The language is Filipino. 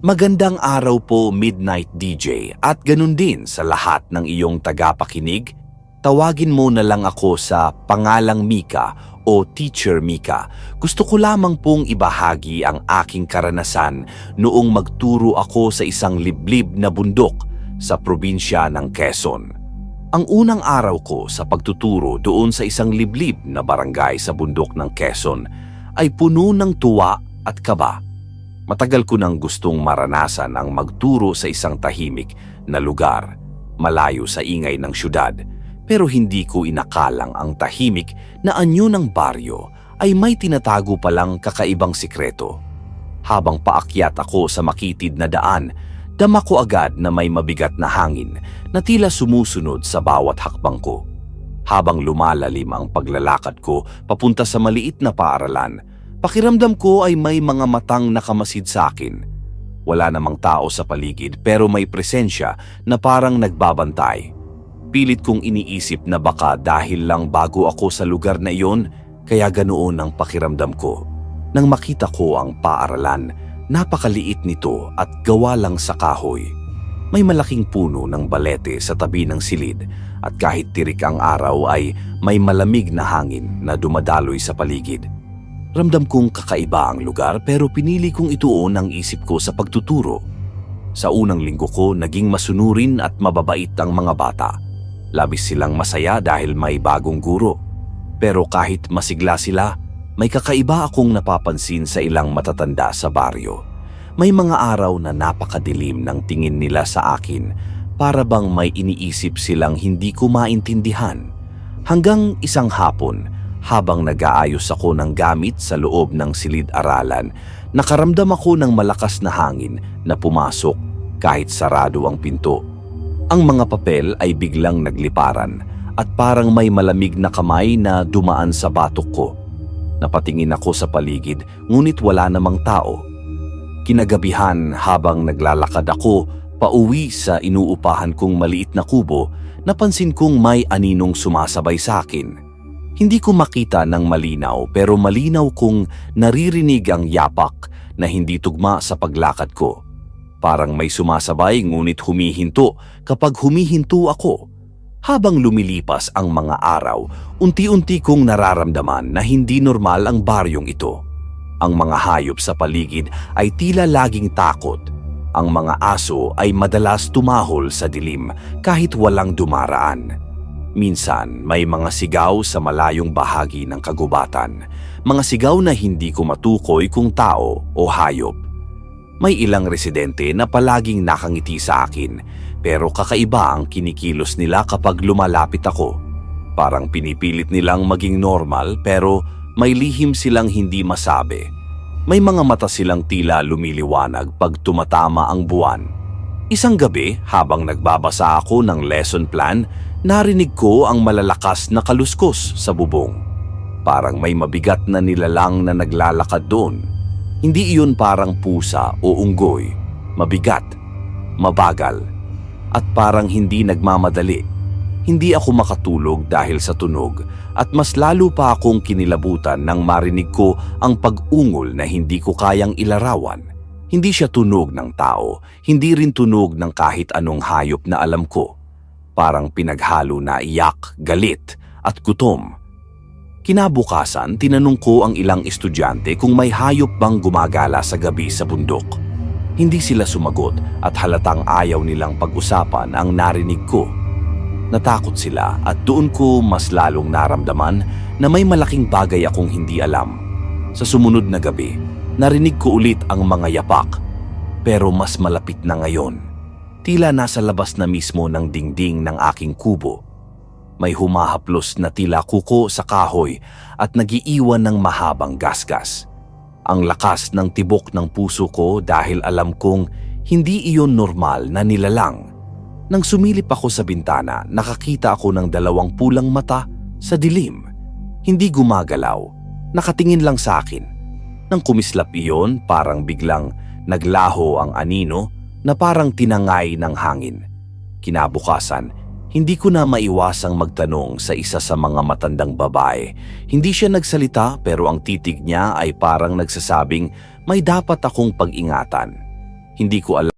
Magandang araw po, Midnight DJ, at ganun din sa lahat ng iyong tagapakinig. Tawagin mo na lang ako sa pangalang Mika o Teacher Mika. Gusto ko lamang pong ibahagi ang aking karanasan noong magturo ako sa isang liblib na bundok sa probinsya ng Quezon. Ang unang araw ko sa pagtuturo doon sa isang liblib na barangay sa bundok ng Quezon ay puno ng tuwa at kaba. Matagal ko nang gustong maranasan ang magturo sa isang tahimik na lugar, malayo sa ingay ng syudad, pero hindi ko inakalang ang tahimik na anyo ng baryo ay may tinatago palang kakaibang sikreto. Habang paakyat ako sa makitid na daan, dama ko agad na may mabigat na hangin na tila sumusunod sa bawat hakbang ko. Habang lumalalim ang paglalakad ko papunta sa maliit na paaralan, pakiramdam ko ay may mga matang nakamasid sa akin. Wala namang tao sa paligid pero may presensya na parang nagbabantay. Pilit kong iniisip na baka dahil lang bago ako sa lugar na iyon, kaya ganoon ang pakiramdam ko. Nang makita ko ang paaralan, napakaliit nito at gawa lang sa kahoy. May malaking puno ng balete sa tabi ng silid at kahit tirik ang araw ay may malamig na hangin na dumadaloy sa paligid. Ramdam kong kakaiba ang lugar pero pinili kong ituon ang isip ko sa pagtuturo. Sa unang linggo ko, naging masunurin at mababait ang mga bata. Labis silang masaya dahil may bagong guro. Pero kahit masigla sila, may kakaiba akong napapansin sa ilang matatanda sa baryo. May mga araw na napakadilim ng tingin nila sa akin, para bang may iniisip silang hindi ko maintindihan. Hanggang isang hapon, habang nag-aayos ako ng gamit sa loob ng silid-aralan, nakaramdam ako ng malakas na hangin na pumasok kahit sarado ang pinto. Ang mga papel ay biglang nagliparan at parang may malamig na kamay na dumaan sa batok ko. Napatingin ako sa paligid ngunit wala namang tao. Kinagabihan habang naglalakad ako pauwi sa inuupahan kong maliit na kubo, napansin kong may aninong sumasabay sa akin. Hindi ko makita ng malinaw pero malinaw kong naririnig ang yapak na hindi tugma sa paglakad ko. Parang may sumasabay ngunit humihinto kapag humihinto ako. Habang lumilipas ang mga araw, unti-unti kong nararamdaman na hindi normal ang baryong ito. Ang mga hayop sa paligid ay tila laging takot. Ang mga aso ay madalas tumahol sa dilim kahit walang dumaraan. Minsan, may mga sigaw sa malayong bahagi ng kagubatan. Mga sigaw na hindi ko matukoy kung tao o hayop. May ilang residente na palaging nakangiti sa akin, pero kakaiba ang kinikilos nila kapag lumalapit ako. Parang pinipilit nilang maging normal pero may lihim silang hindi masabi. May mga mata silang tila lumiliwanag pag tumatama ang buwan. Isang gabi, habang nagbabasa ako ng lesson plan, narinig ko ang malalakas na kaluskos sa bubong. Parang may mabigat na nilalang na naglalakad doon. Hindi iyon parang pusa o unggoy. Mabigat, mabagal, at parang hindi nagmamadali. Hindi ako makatulog dahil sa tunog at mas lalo pa akong kinilabutan nang marinig ko ang pag-ungol na hindi ko kayang ilarawan. Hindi siya tunog ng tao, hindi rin tunog ng kahit anong hayop na alam ko. Parang pinaghalo na iyak, galit at gutom. Kinabukasan, tinanong ko ang ilang estudyante kung may hayop bang gumagala sa gabi sa bundok. Hindi sila sumagot at halatang ayaw nilang pag-usapan ang narinig ko. Natakot sila at doon ko mas lalong naramdaman na may malaking bagay akong hindi alam. Sa sumunod na gabi, narinig ko ulit ang mga yapak, pero mas malapit na ngayon. Tila nasa labas na mismo ng dingding ng aking kubo. May humahaplos na tila kuko sa kahoy at nagiiwan ng mahabang gasgas. Ang lakas ng tibok ng puso ko dahil alam kong hindi iyon normal na nilalang. Nang sumilip ako sa bintana, nakakita ako ng dalawang pulang mata sa dilim. Hindi gumagalaw, nakatingin lang sa akin. Nang kumislap iyon, parang biglang naglaho ang anino na parang tinangay ng hangin. Kinabukasan, hindi ko na maiwasang magtanong sa isa sa mga matandang babae. Hindi siya nagsalita pero ang titig niya ay parang nagsasabing may dapat akong pag-ingatan. Hindi ko alam.